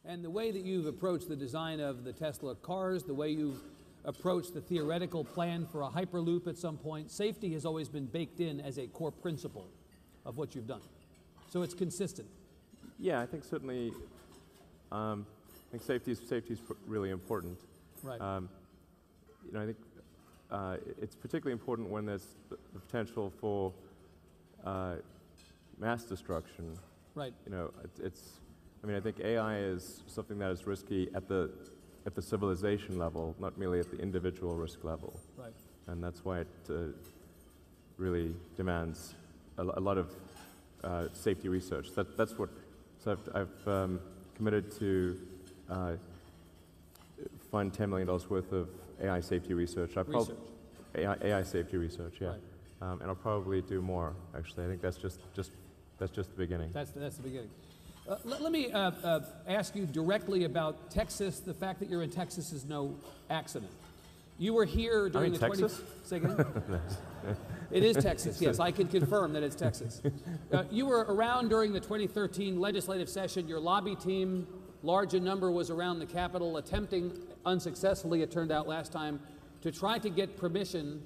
And the way that you've approached the design of the Tesla cars, the way you've approached the theoretical plan for a Hyperloop at some point, safety has always been baked in as a core principle of what you've done. So it's consistent. Yeah, I think certainly, I think safety is really important. Right. You know, I think it's particularly important when there's the potential for mass destruction. Right. You know, I mean, I think AI is something that is risky at the civilization level, not merely at the individual risk level. Right. And that's why it really demands a lot of safety research. That's what. So I've committed to fund $10 million worth of AI safety research. AI safety research, yeah. Right. And I'll probably do more. Actually, I think that's just the beginning. That's the beginning. Let me ask you directly about Texas. The fact that you're in Texas is no accident. You were here during Texas? Say again? It is Texas, yes. I can confirm that it's Texas. You were around during the 2013 legislative session. Your lobby team, large in number, was around the Capitol attempting, unsuccessfully it turned out last time, to try to get permission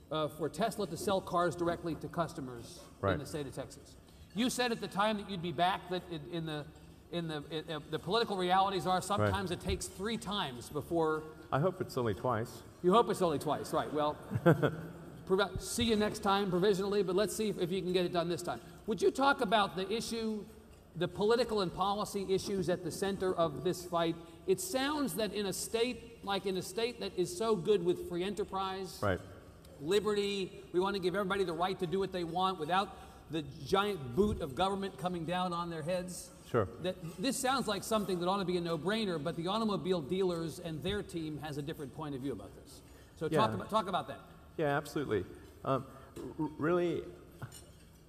for Tesla to sell cars directly to customers in the state of Texas. You said at the time that you'd be back, that the political realities are sometimes it takes 3 times before... I hope it's only twice. You hope it's only twice, right. Well, see you next time provisionally, but let's see if you can get it done this time. Would you talk about the issue, the political and policy issues at the center of this fight? It sounds that in a state that is so good with free enterprise, liberty, we want to give everybody the right to do what they want without the giant boot of government coming down on their heads. Sure. That this sounds like something that ought to be a no-brainer, but the automobile dealers and their team has a different point of view about this. So talk about that. Yeah, absolutely. Really,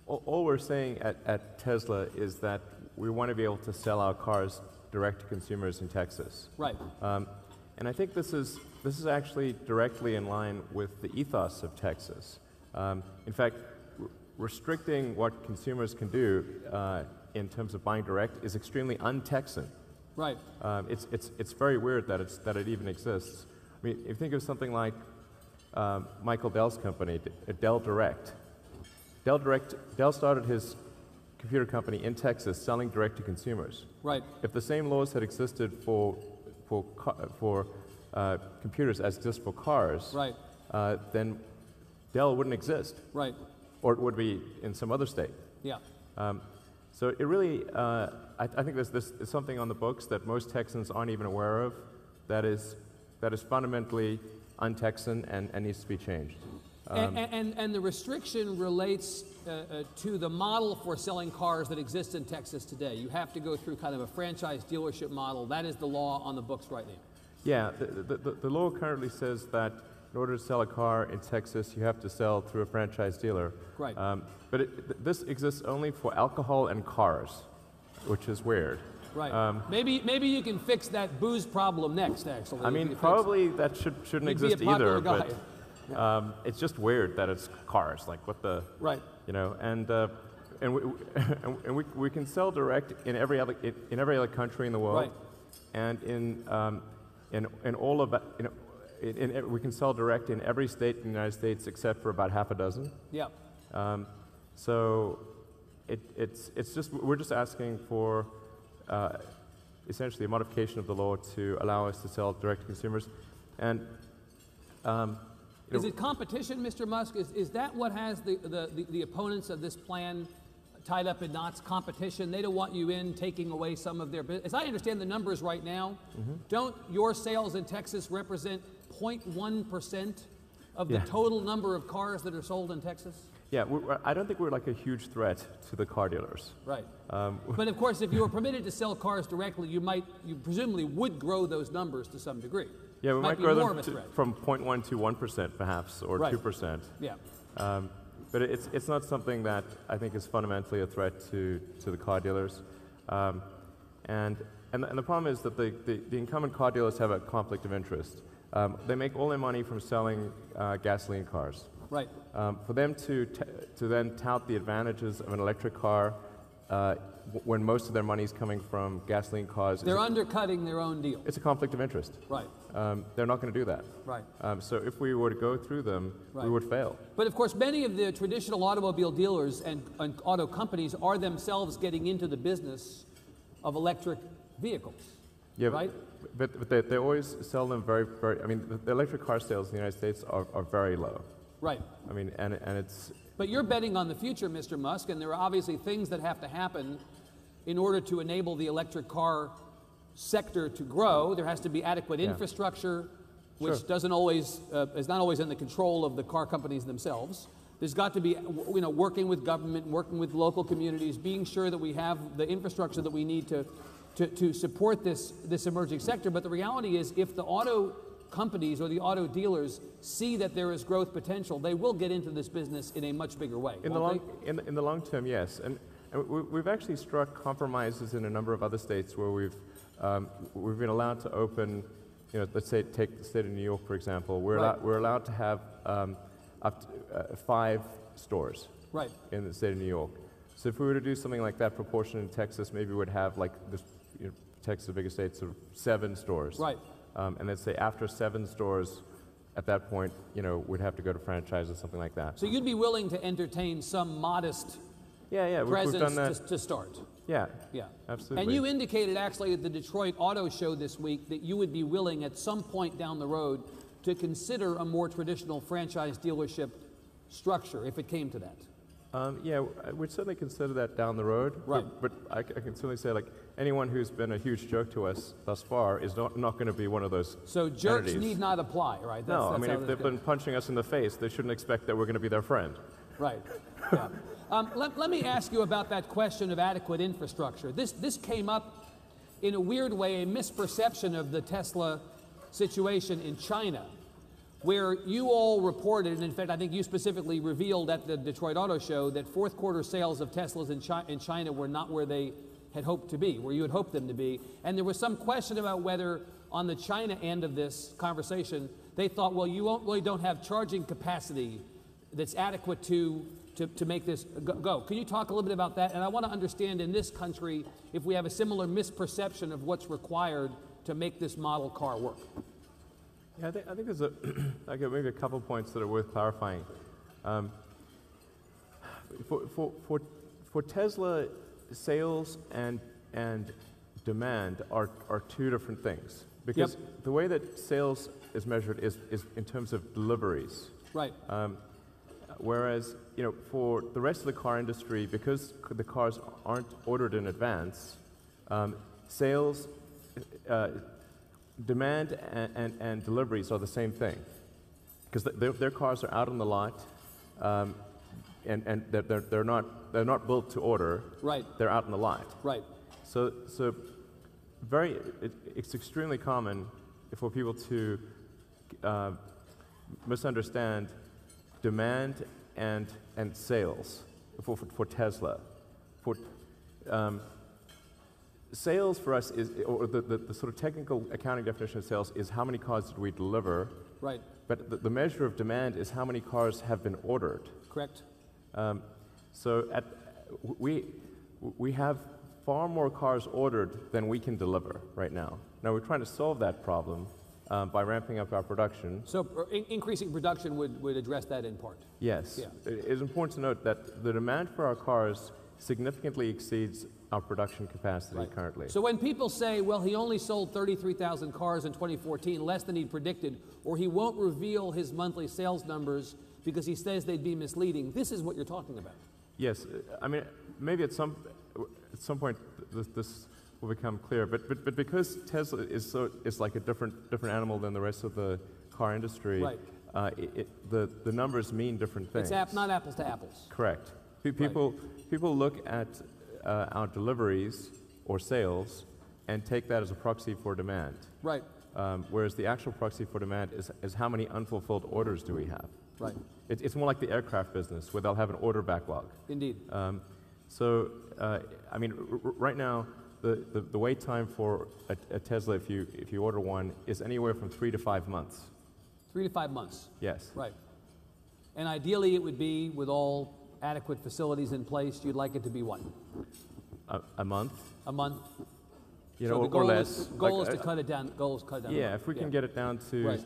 all we're saying at Tesla is that we want to be able to sell our cars direct to consumers in Texas. Right. And I think this is actually directly in line with the ethos of Texas. In fact, restricting what consumers can do in terms of buying direct is extremely un-Texan. Right. It's very weird that it even exists. I mean, if you think of something like Michael Dell's company, Dell Direct. Dell started his computer company in Texas selling direct to consumers. Right. If the same laws had existed for computers as exist for cars, right. Then Dell wouldn't exist. Right. Or it would be in some other state. Yeah. So it really, I think this is something on the books that most Texans aren't even aware of, that is fundamentally un-Texan and needs to be changed. And the restriction relates to the model for selling cars that exists in Texas today. You have to go through kind of a franchise dealership model. That is the law on the books right now. Yeah, the law currently says that in order to sell a car in Texas, you have to sell through a franchise dealer. Right. But this exists only for alcohol and cars, which is weird. Right. Maybe you can fix that booze problem next, actually. I mean, probably that shouldn't exist either. Guy. But it's just weird that it's cars. Like what the you know, and we can sell direct in every other country in the world, right. And in all of we can sell direct in every state in the United States except for about half a dozen. Yeah. So it's just we're just asking for essentially a modification of the law to allow us to sell direct to consumers, and is it competition, Mr. Musk? Is that what has the opponents of this plan tied up in knots? Competition? They don't want you in taking away some of their business. As I understand the numbers right now, don't your sales in Texas represent 0.1% of the total number of cars that are sold in Texas? Yeah, I don't think we're like a huge threat to the car dealers. Right. But of course, if you were permitted to sell cars directly, you presumably would grow those numbers to some degree. Yeah, we might grow them from 0.1 to 1% perhaps, or 2%. Yeah. But it's not something that I think is fundamentally a threat to the car dealers. And the problem is that the incumbent car dealers have a conflict of interest. They make all their money from selling gasoline cars. Right. For them to then tout the advantages of an electric car when most of their money is coming from gasoline cars. They're undercutting their own deal. It's a conflict of interest. Right. They're not going to do that. Right. So if we were to go through them, we would fail. But of course, many of the traditional automobile dealers and auto companies are themselves getting into the business of electric vehicles. Yeah, right? But they always sell them very, I mean, the electric car sales in the United States are very low. Right. I mean, and it's... But you're betting on the future, Mr. Musk, and there are obviously things that have to happen in order to enable the electric car sector to grow. There has to be adequate infrastructure, which doesn't always, is not always in the control of the car companies themselves. There's got to be, working with government, working with local communities, being sure that we have the infrastructure that we need to support this emerging sector. But the reality is, if the auto companies or the auto dealers see that there is growth potential, they will get into this business in a much bigger way. In the long term, yes. And we've actually struck compromises in a number of other states where we've been allowed to open, let's say take the state of New York, for example. We're allowed to have up to 5 stores in the state of New York. So if we were to do something like that proportion in Texas, maybe we'd have like this, Texas, the biggest state, sort of 7 stores. Right. And let's say after 7 stores, at that point, we'd have to go to franchise or something like that. So you'd be willing to entertain some modest presence we've done that. To start? Yeah, And absolutely. you indicated actually at the Detroit Auto Show this week that you would be willing at some point down the road to consider a more traditional franchise dealership structure if it came to that. We'd certainly consider that down the road. Right. But I can certainly say, like, anyone who's been a huge jerk to us thus far is not going to be one of those So jerks entities. Need not apply, right? That's if they've been punching us in the face, they shouldn't expect that we're going to be their friend. Right. Yeah. Let me ask you about that question of adequate infrastructure. This came up in a weird way, a misperception of the Tesla situation in China, where you all reported, and in fact I think you specifically revealed at the Detroit Auto Show, that fourth quarter sales of Teslas in China were not where they had hoped to be, where you had hoped them to be. And there was some question about whether on the China end of this conversation, they thought, well, you really don't have charging capacity that's adequate to make this go. Can you talk a little bit about that? And I want to understand in this country if we have a similar misperception of what's required to make this model car work. Yeah, I think there's maybe a couple points that are worth clarifying. For Tesla, sales and demand are 2 different things, because the way that sales is measured is in terms of deliveries. Right. Whereas for the rest of the car industry, because the cars aren't ordered in advance, sales. Demand and deliveries are the same thing, because their cars are out on the lot, and they're not built to order. Right. They're out in the lot. Right. So it's extremely common for people to misunderstand demand and sales for Tesla. Sales for us is, or the sort of technical accounting definition of sales is how many cars did we deliver. Right. But the measure of demand is how many cars have been ordered. Correct. So we have far more cars ordered than we can deliver right now. Now we're trying to solve that problem by ramping up our production. So increasing production would address that in part. Yes. Yeah. It is important to note that the demand for our cars significantly exceeds our production capacity currently. So when people say, well, he only sold 33,000 cars in 2014, less than he predicted, or he won't reveal his monthly sales numbers because he says they'd be misleading, this is what you're talking about. Yes, I mean, maybe at some point this will become clear, but because Tesla is like a different animal than the rest of the car industry, the numbers mean different things. It's not apples to apples. Correct. People look at our deliveries or sales and take that as a proxy for demand. Right. Whereas the actual proxy for demand is how many unfulfilled orders do we have. Right. It's more like the aircraft business, where they'll have an order backlog. Indeed. I mean, right now, the wait time for a Tesla, if you order one, is anywhere from 3 to 5 months. 3 to 5 months. Yes. Right. And ideally, it would be with all adequate facilities in place. You'd like it to be what? a month. A month. You So know, the goal or less. is, goal is to cut it down. Goal is to cut it down. Yeah, if we can get it down to Right.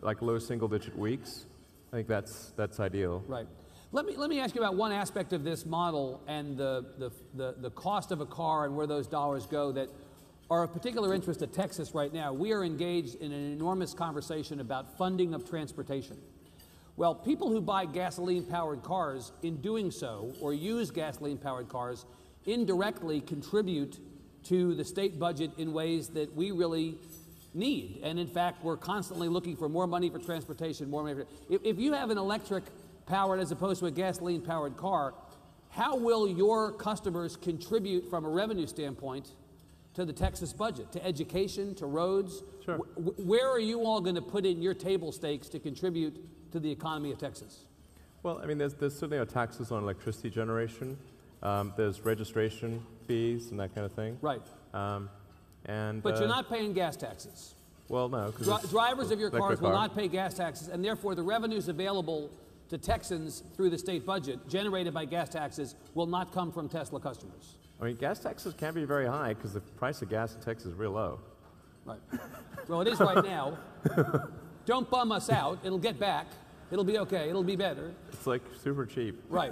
like low single-digit weeks, I think that's ideal. Right. Let me ask you about one aspect of this model and the cost of a car and where those dollars go that are of particular interest to Texas right now. We are engaged in an enormous conversation about funding of transportation. Well, people who buy gasoline-powered cars, in doing so, or use gasoline-powered cars, indirectly contribute to the state budget in ways that we really need. And in fact, we're constantly looking for more money for transportation, more money for... If you have an electric-powered as opposed to a gasoline-powered car, how will your customers contribute from a revenue standpoint to the Texas budget, to education, to roads? Sure. Where are you all going to put in your table stakes to contribute to the economy of Texas? Well, I mean, there's certainly no taxes on electricity generation. There's registration fees and that kind of thing. Right. But you're not paying gas taxes. Well, no. Drivers of your cars will car. not pay gas taxes, and therefore the revenues available to Texans through the state budget generated by gas taxes will not come from Tesla customers. I mean, gas taxes can be very high because the price of gas in Texas is real low. Right. Well, it is right now. Don't bum us out. It'll get back. It'll be okay. It'll be better. It's like super cheap. Right.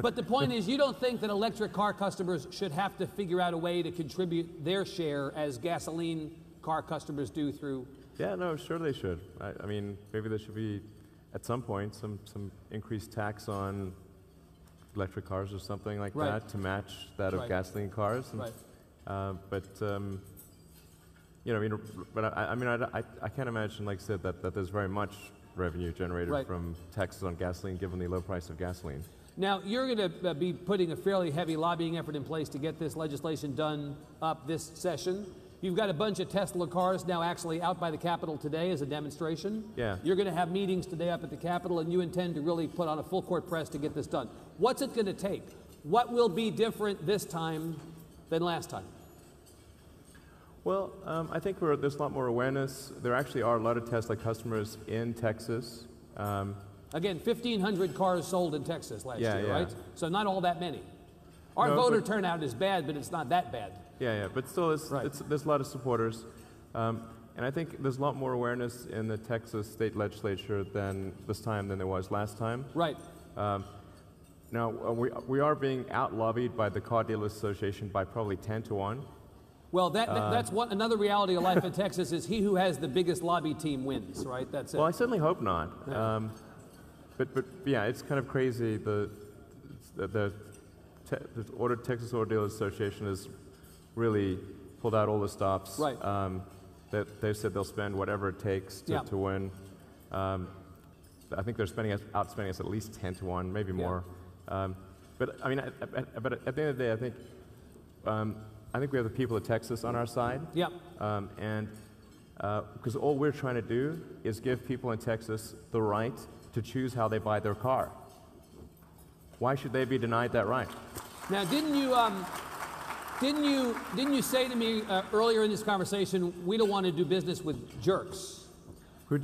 But the point is, you don't think that electric car customers should have to figure out a way to contribute their share as gasoline car customers do through... Yeah, no, sure they should. I mean, maybe there should be, at some point, some increased tax on electric cars or something like Right. that to match that of Right. gasoline cars. And, Right. you know, I mean, I can't imagine, like I said, that there's very much revenue generated Right. from taxes on gasoline given the low price of gasoline. Now, you're going to be putting a fairly heavy lobbying effort in place to get this legislation done up this session. You've got a bunch of Tesla cars now actually out by the Capitol today as a demonstration. Yeah. You're going to have meetings today up at the Capitol, and you intend to really put on a full court press to get this done. What's it going to take? What will be different this time than last time? Well, I think there's a lot more awareness. There actually are a lot of Tesla customers in Texas. Again, 1,500 cars sold in Texas last year, yeah. right? So not all that many. Our No, voter but- turnout is bad, but it's not that bad. Yeah, but still, Right. there's a lot of supporters. And I think there's a lot more awareness in the Texas state legislature this time than there was last time. Right. Now, we are being out-lobbied by the Car Dealers Association by probably 10 to 1. Well, that's another reality of life in Texas is he who has the biggest lobby team wins, right? That's it. Well, I certainly hope not. Yeah. But yeah, it's kind of crazy. The Texas Auto Dealers Association has really pulled out all the stops. Right. That they've said they'll spend whatever it takes to win. I think they're outspending us at least 10 to 1, maybe more. But I mean, but at the end of the day, I think we have the people of Texas on our side. Yep. And because all we're trying to do is give people in Texas the right to choose how they buy their car. Why should they be denied that right? Now, didn't you say to me earlier in this conversation, we don't want to do business with jerks? Who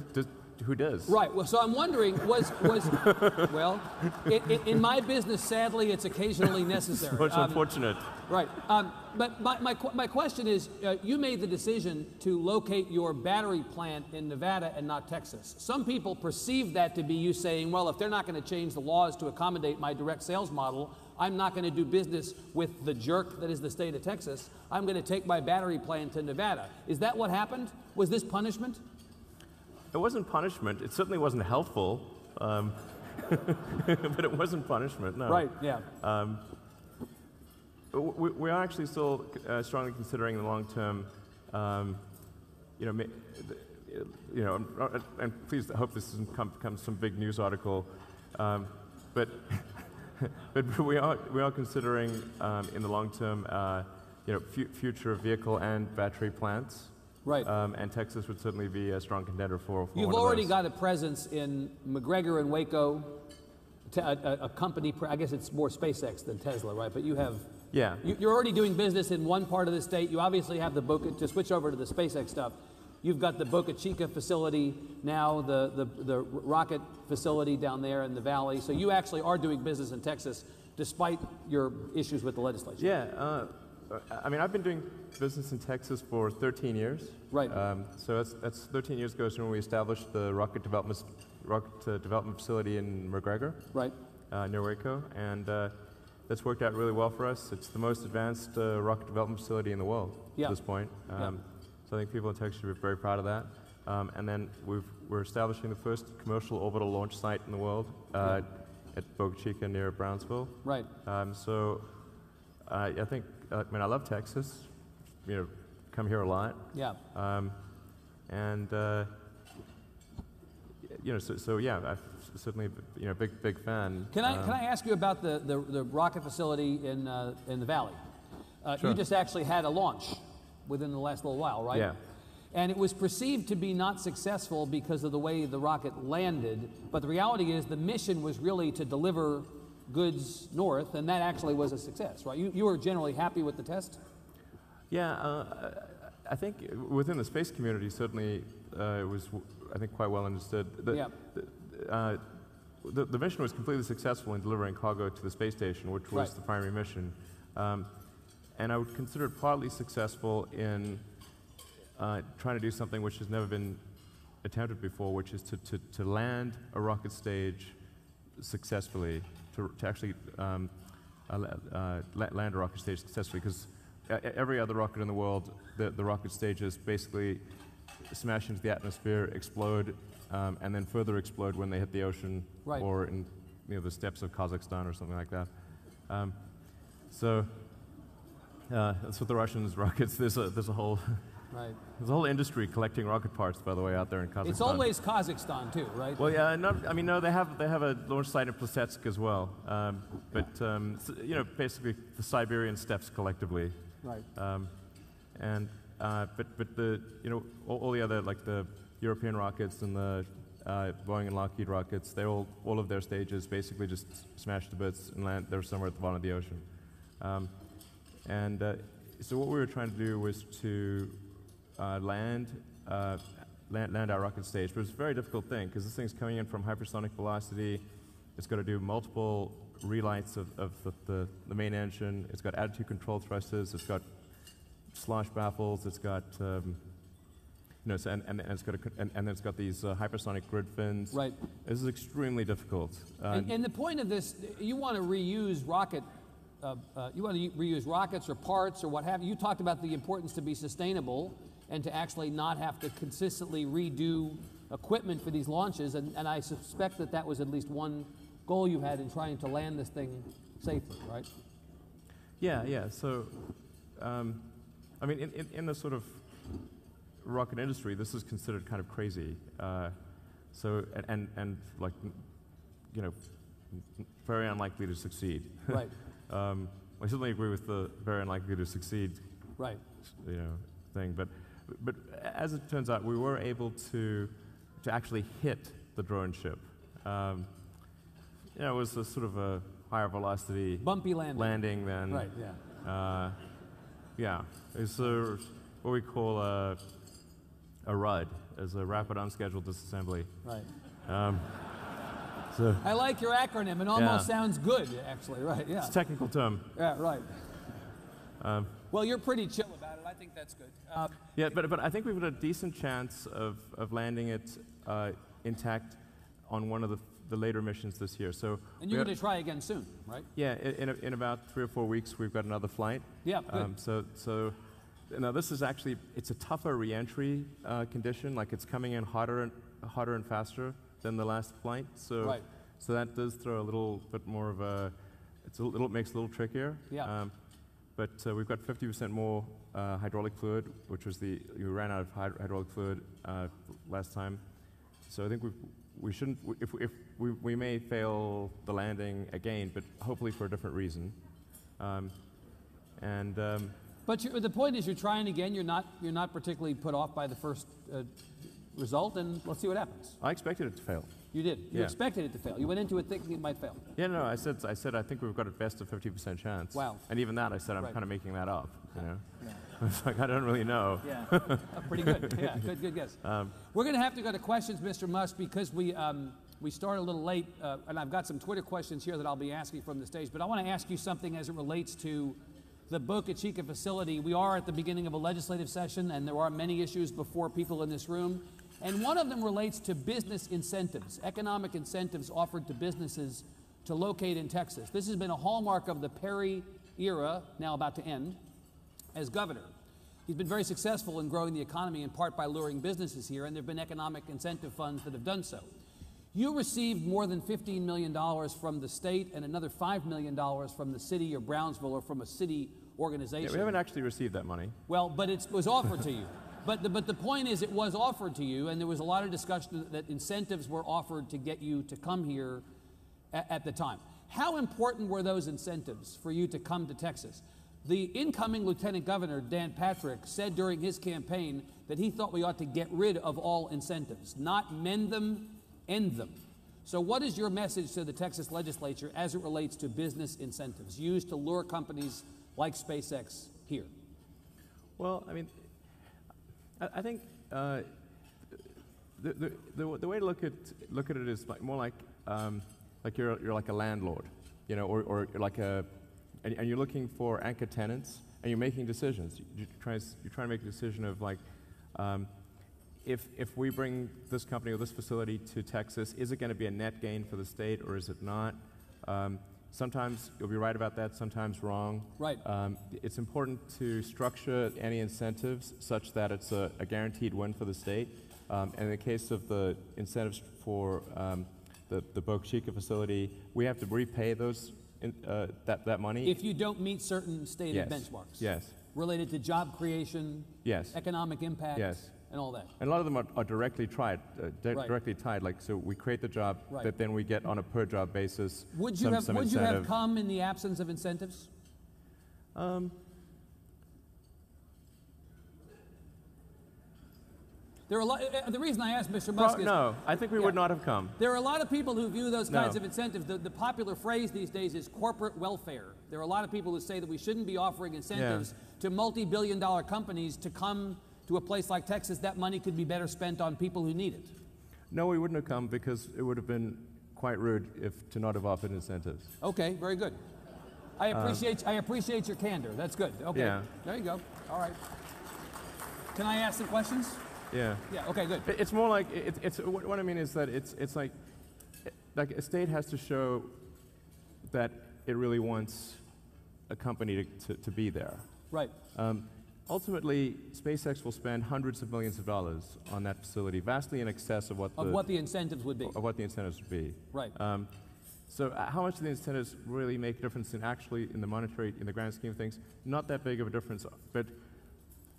does? Right. Well, so I'm wondering, well, in my business, sadly, it's occasionally necessary. Much unfortunate. Right. But my question is, you made the decision to locate your battery plant in Nevada and not Texas. Some people perceive that to be you saying, well, if they're not going to change the laws to accommodate my direct sales model, I'm not going to do business with the jerk that is the state of Texas. I'm going to take my battery plant to Nevada. Is that what happened? Was this punishment? It wasn't punishment. It certainly wasn't helpful. But it wasn't punishment, no. Right, yeah. We are actually still strongly considering the long-term, and please hope this doesn't become some big news article, but we are considering in the long term, future vehicle and battery plants. Right. And Texas would certainly be a strong contender for You've one of already those. got a presence in McGregor and Waco, a company, I guess it's more SpaceX than Tesla, right? But you have, Yeah. You're already doing business in one part of the state. You obviously have the Boca, to switch over to the SpaceX stuff, you've got the Boca Chica facility now, the rocket facility down there in the valley. So you actually are doing business in Texas despite your issues with the legislature. Yeah. I mean, I've been doing business in Texas for 13 years. Right. So that's 13 years ago when we established the rocket development facility in McGregor, Right. Near Waco, and that's worked out really well for us. It's the most advanced rocket development facility in the world Yeah. at this point. So I think people in Texas should be very proud of that. And then we're establishing the first commercial orbital launch site in the world at Boca Chica near Brownsville. Right. So I think, I mean, I love Texas. You know, come here a lot. Yeah. And you know, so yeah, I'm certainly, you know, big fan. Can I ask you about the rocket facility in the valley? Sure. You just actually had a launch within the last little while, right? Yeah. And it was perceived to be not successful because of the way the rocket landed, but the reality is the mission was really to deliver goods north, and that actually was a success, right? You were generally happy with the test? Yeah, I think within the space community, certainly it was, I think, quite well understood. The mission was completely successful in delivering cargo to the space station, which was the primary mission. And I would consider it partly successful in trying to do something which has never been attempted before, which is to land a rocket stage successfully, to actually land a rocket stage successfully, because every other rocket in the world, the rocket stages basically smash into the atmosphere, explode, and then further explode when they hit the ocean, or in the steppes of Kazakhstan or something like that. So that's what the Russians' rockets. There's a whole there's a whole industry collecting rocket parts, by the way, out there in Kazakhstan. It's always Kazakhstan too, right? Well, yeah, no, they have a launch site in Plesetsk as well, but so, you know, basically the Siberian steppes collectively. Right. But the, you know, all the other, like the European rockets and the Boeing and Lockheed rockets, they all of their stages basically just smash to bits and land. They're somewhere at the bottom of the ocean. So what we were trying to do was to land our rocket stage, but it's a very difficult thing because this thing's coming in from hypersonic velocity. It's got to do multiple relights of the main engine. It's got attitude control thrusters. It's got slosh baffles. It's got you know, so, and then it's got these hypersonic grid fins. Right. This is extremely difficult. And the point of this, you want to reuse rocket. You want to reuse rockets or parts or what have you. You talked about the importance to be sustainable and to actually not have to consistently redo equipment for these launches, and I suspect that was at least one goal you had in trying to land this thing safely, right? Yeah. So, I mean, in the sort of rocket industry, this is considered kind of crazy. So, and like, you know, very unlikely to succeed. Right. I certainly agree with the very unlikely to succeed, right, you know, thing. But as it turns out, we were able to actually hit the drone ship. You know, it was a sort of a higher velocity, bumpy landing than right. Yeah. It's what we call a RUD, as a rapid unscheduled disassembly. Right. So I like your acronym. It almost sounds good, actually. Right. Yeah. It's a technical term. Yeah. Right. Well, you're pretty chill about it. I think that's good. Yeah, but I think we've got a decent chance of landing it intact on one of the later missions this year. So. And you're going to try again soon, right? Yeah. In about 3 or 4 weeks, we've got another flight. Yeah. Good. So. Now this is actually, it's a tougher re-entry condition. Like it's coming in hotter and faster than the last flight. So so that does throw a little bit more of a, makes it a little trickier. Yeah. But we've got 50% more hydraulic fluid, which was we ran out of hydraulic fluid last time. So I think we shouldn't, we may fail the landing again, but hopefully for a different reason. But the point is, you're trying again. You're not particularly put off by the first result, and let's see what happens. I expected it to fail. You did. You expected it to fail. You went into it thinking it might fail. Yeah, no. I said I think we've got at best a 50% chance. Wow. And even that, I said I'm kind of making that up. You know. Yeah. It's like I don't really know. Yeah. Pretty good. Yeah. Good guess. We're going to have to go to questions, Mr. Musk, because we started a little late, and I've got some Twitter questions here that I'll be asking from the stage. But I want to ask you something as it relates to the Boca Chica facility. We are at the beginning of a legislative session, and there are many issues before people in this room. And one of them relates to business incentives, economic incentives offered to businesses to locate in Texas. This has been a hallmark of the Perry era, now about to end, as governor. He's been very successful in growing the economy, in part by luring businesses here, and there have been economic incentive funds that have done so. You received more than $15 million from the state and another $5 million from the city of Brownsville, or from a city organization. Yeah, we haven't actually received that money. Well, but it was offered to you. But the point is, it was offered to you, and there was a lot of discussion that incentives were offered to get you to come here at the time. How important were those incentives for you to come to Texas? The incoming Lieutenant Governor, Dan Patrick, said during his campaign that he thought we ought to get rid of all incentives, not mend them, end them. So what is your message to the Texas legislature as it relates to business incentives used to lure companies like SpaceX here? Well, I mean, I think the way to look at it is more like you're like a landlord, you know, or you're like and you're looking for anchor tenants, and you're making decisions. You're trying to make a decision of like, if we bring this company or this facility to Texas, is it going to be a net gain for the state, or is it not? Sometimes you'll be right about that, sometimes wrong. Right. It's important to structure any incentives such that it's a guaranteed win for the state. And in the case of the incentives for the Boca Chica facility, we have to repay those that money. If you don't meet certain stated benchmarks. Yes. Related to job creation. Yes. Economic impact. Yes. And all that. And a lot of them are directly tied. Directly tied. Like, so we create the job, that then we get on a per job basis. Would you have come in the absence of incentives? There are a lot. The reason I asked Mr. Musk is no, I think we would not have come. There are a lot of people who view those kinds of incentives. The popular phrase these days is corporate welfare. There are a lot of people who say that we shouldn't be offering incentives to multi-billion-dollar companies to come to a place like Texas. That money could be better spent on people who need it. No, we wouldn't have come because it would have been quite rude to not have offered incentives. Okay, very good. I appreciate your candor. That's good. Okay, there you go. All right. Can I ask some questions? Yeah. Yeah. Okay. Good. It's more like it's what I mean is that it's like a state has to show that it really wants a company to be there. Right. Ultimately, SpaceX will spend hundreds of millions of dollars on that facility, vastly in excess of what the incentives would be. Of what the incentives would be. Right. So how much do the incentives really make a difference in the grand scheme of things? Not that big of a difference, but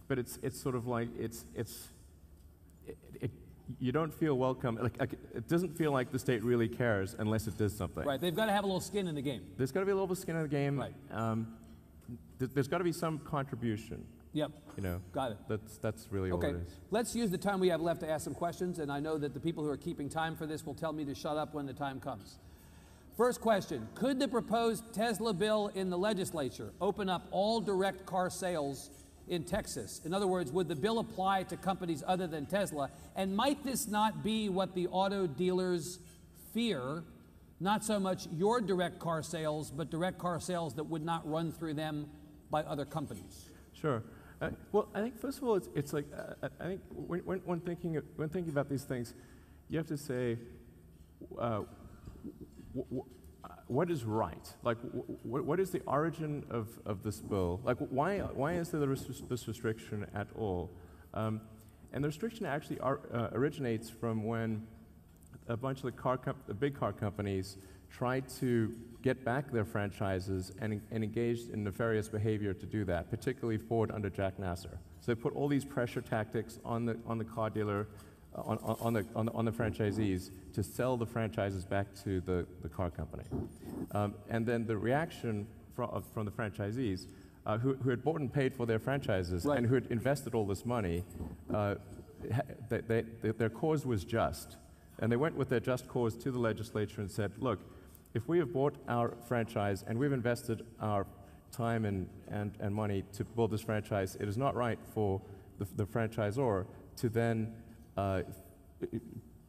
it's sort of like you don't feel welcome. Like it doesn't feel like the state really cares unless it does something. Right. They've got to have a little skin in the game. There's got to be a little bit of skin in the game. Right. There's got to be some contribution. Yep. You know. Got it. That's really all it is. Let's use the time we have left to ask some questions, and I know that the people who are keeping time for this will tell me to shut up when the time comes. First question: could the proposed Tesla bill in the legislature open up all direct car sales in Texas? In other words, would the bill apply to companies other than Tesla? And might this not be what the auto dealers fear? Not so much your direct car sales, but direct car sales that would not run through them by other companies. Sure. Well, I think first of all, it's like I think when thinking about these things, you have to say what is right. Like, what is the origin of this bill? Like, why is there this restriction at all? And the restriction actually originates from when a bunch of the big car companies tried to get back their franchises and engaged in nefarious behavior to do that, particularly Ford under Jack Nasser. So they put all these pressure tactics on the car dealer, on the franchisees to sell the franchises back to the car company. And then the reaction from the franchisees, who had bought and paid for their franchises and who had invested all this money, their cause was just. And they went with their just cause to the legislature and said, look, if we have bought our franchise and we've invested our time and money to build this franchise, it is not right for the franchisor to then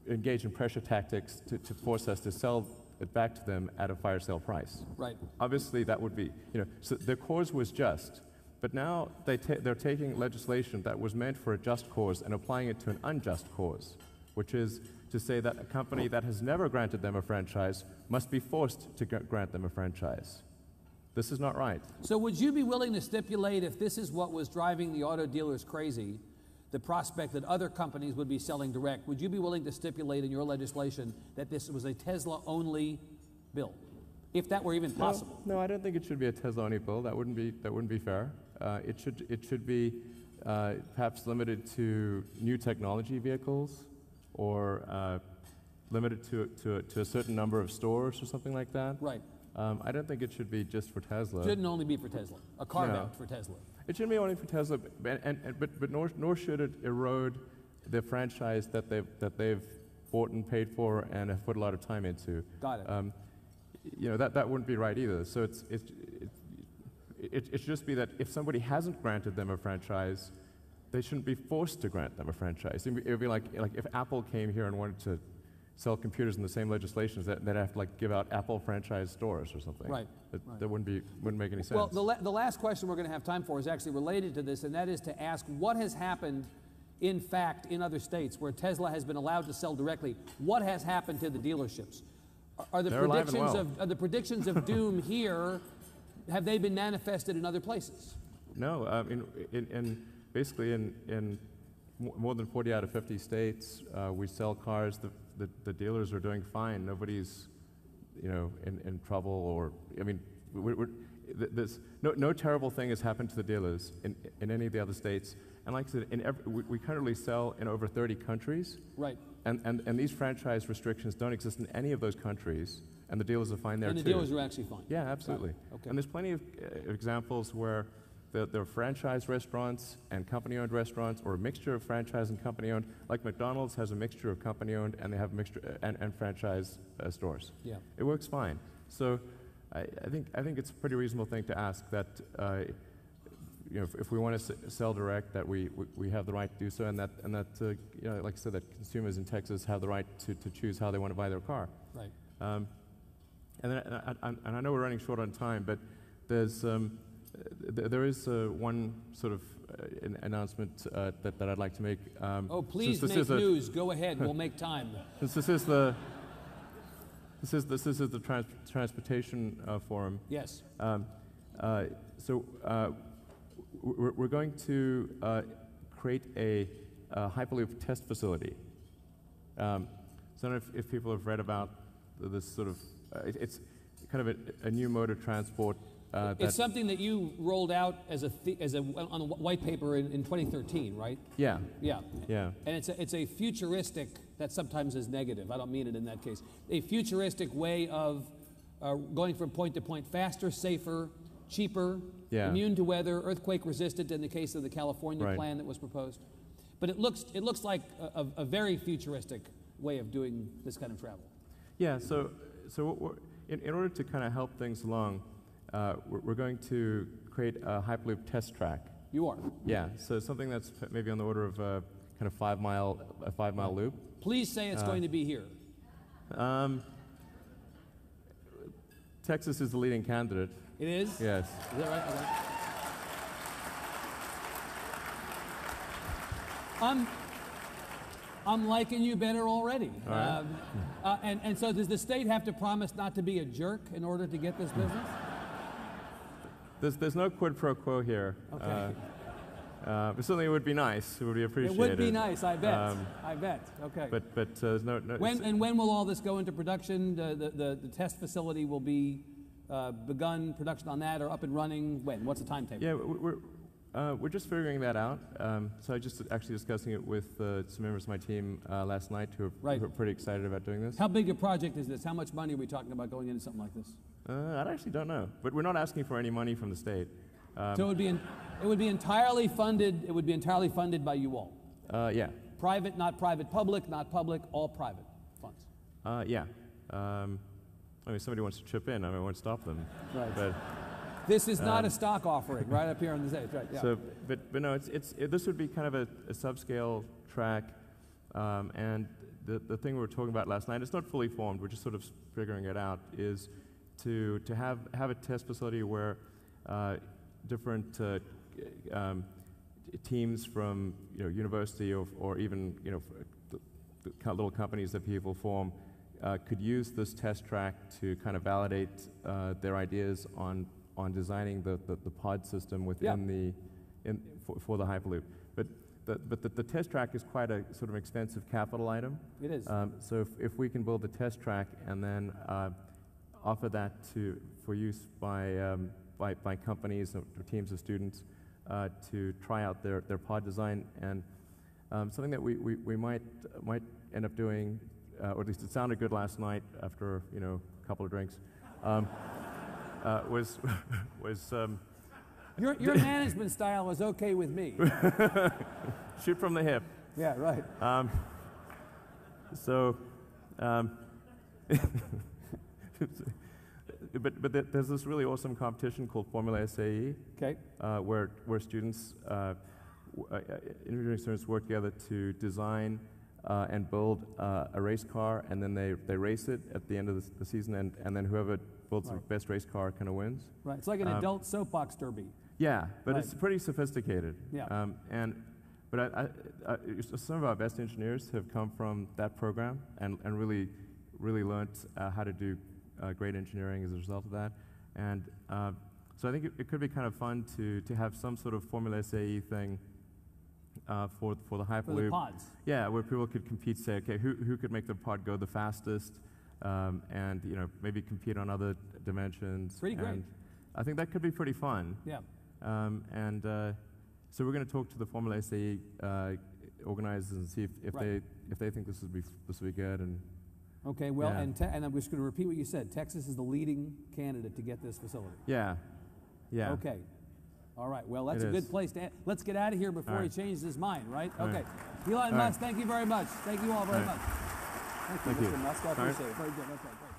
engage in pressure tactics to force us to sell it back to them at a fire sale price. Right. Obviously, that would be, so their cause was just, but now they're taking legislation that was meant for a just cause and applying it to an unjust cause, which is to say that a company that has never granted them a franchise must be forced to grant them a franchise. This is not right. So would you be willing to stipulate, if this is what was driving the auto dealers crazy, the prospect that other companies would be selling direct, would you be willing to stipulate in your legislation that this was a Tesla-only bill, if that were even possible? No, I don't think it should be a Tesla-only bill. That wouldn't be fair. It should be perhaps limited to new technology vehicles, or limited to a certain number of stores or something like that. Right. I don't think it should be just for Tesla. It shouldn't only be for Tesla. A carve-out for Tesla. It shouldn't be only for Tesla, but nor should it erode the franchise that they've bought and paid for and have put a lot of time into. Got it. That wouldn't be right either. So it should just be that if somebody hasn't granted them a franchise, they shouldn't be forced to grant them a franchise. It would be like if Apple came here and wanted to sell computers in the same legislations, they'd have to give out Apple franchise stores or something. Right. That wouldn't make any sense. Well, the last question we're going to have time for is actually related to this, and that is to ask what has happened, in fact, in other states where Tesla has been allowed to sell directly. What has happened to the dealerships? Are the predictions of doom here, have they been manifested in other places? No. Basically in more than 40 out of 50 states, we sell cars. The dealers are doing fine. Nobody's, in trouble, or there's no terrible thing has happened to the dealers in any of the other states. And like I said, we currently sell in over 30 countries. Right. And these franchise restrictions don't exist in any of those countries, and the dealers are fine there too. And the dealers are actually fine. Yeah, absolutely. Right. Okay. And there's plenty of examples where there are franchise restaurants and company-owned restaurants, or a mixture of franchise and company-owned. Like McDonald's has a mixture of company-owned, and they have a mixture and franchise stores. Yeah. It works fine. So I think it's a pretty reasonable thing to ask that if we want to sell direct, that we have the right to do so, and that like I said, that consumers in Texas have the right to choose how they want to buy their car. Right. And I know we're running short on time, but there is one sort of announcement that I'd like to make. Please make news. Go ahead. We'll make time. Since this is the transportation forum. Yes. So we're going to create a Hyperloop test facility. So I don't know if people have read about this sort of. It's kind of a new mode of transport. It's something that you rolled out on a white paper in 2013, right? Yeah. Yeah. Yeah. And it's a futuristic, that sometimes is negative, I don't mean it in that case, a futuristic way of going from point to point faster, safer, cheaper, immune to weather, earthquake resistant in the case of the California plan that was proposed. But it looks like a very futuristic way of doing this kind of travel. Yeah, so in order to kind of help things along, we're going to create a Hyperloop test track. You are? Yeah, so something that's maybe on the order of a kind of 5 mile loop. Please say it's going to be here. Texas is the leading candidate. It is? Yes. Is that right? Okay. I'm liking you better already. All right. And so does the state have to promise not to be a jerk in order to get this business? There's no quid pro quo here. Okay. But certainly it would be nice. It would be appreciated. It would be nice, I bet. I bet. Okay. But there's no. When will all this go into production? The test facility will be begun production on that, or up and running when? What's the timetable? Yeah, we're just figuring that out. So I just actually discussing it with some members of my team last night who are pretty excited about doing this. How big a project is this? How much money are we talking about going into something like this? I actually don't know, but we're not asking for any money from the state. So it would be entirely funded. It would be entirely funded by you all. Yeah. Private, not private. Public, not public. All private funds. Yeah. I mean, if somebody wants to chip in, I won't stop them. Right. But this is not a stock offering, right up here on the stage, right? Yeah. So, but no, this would be kind of a subscale track, and the thing we were talking about last night, it's not fully formed, we're just sort of figuring it out, is to have a test facility where different teams from university or even the little companies that people form could use this test track to kind of validate their ideas on designing the pod system within for the Hyperloop. But the test track is quite a sort of expensive capital item. It is. So if we can build the test track and then offer that for use by companies or teams of students to try out their pod design, and something that we might end up doing, or at least it sounded good last night after a couple of drinks, was your management style was okay with me. shoot from the hip. Yeah, right. But there's this really awesome competition called Formula SAE, okay, where students, engineering students work together to design and build a race car, and then they race it at the end of the season, and then whoever builds the best race car kind of wins. Right, it's like an adult soapbox derby. Yeah, but it's pretty sophisticated. Yeah. But some of our best engineers have come from that program and really learned how to do great engineering as a result of that. And so I think it could be kind of fun to have some sort of Formula SAE thing for the Hyperloop. For the pods. Yeah, where people could compete, say, okay, who could make the pod go the fastest, and maybe compete on other dimensions. Pretty great. And I think that could be pretty fun. Yeah. So we're going to talk to the Formula SAE organizers and see if they think this would be good. And okay, well, yeah. and I'm just going to repeat what you said. Texas is the leading candidate to get this facility. Yeah. Okay. All right. Well, that's a good place to end. Let's get out of here before he changes his mind, right? Okay. Elon Musk, thank you very much. Thank you all very much. Thank you, Mr. Musk. I appreciate it. Very good. Okay, great.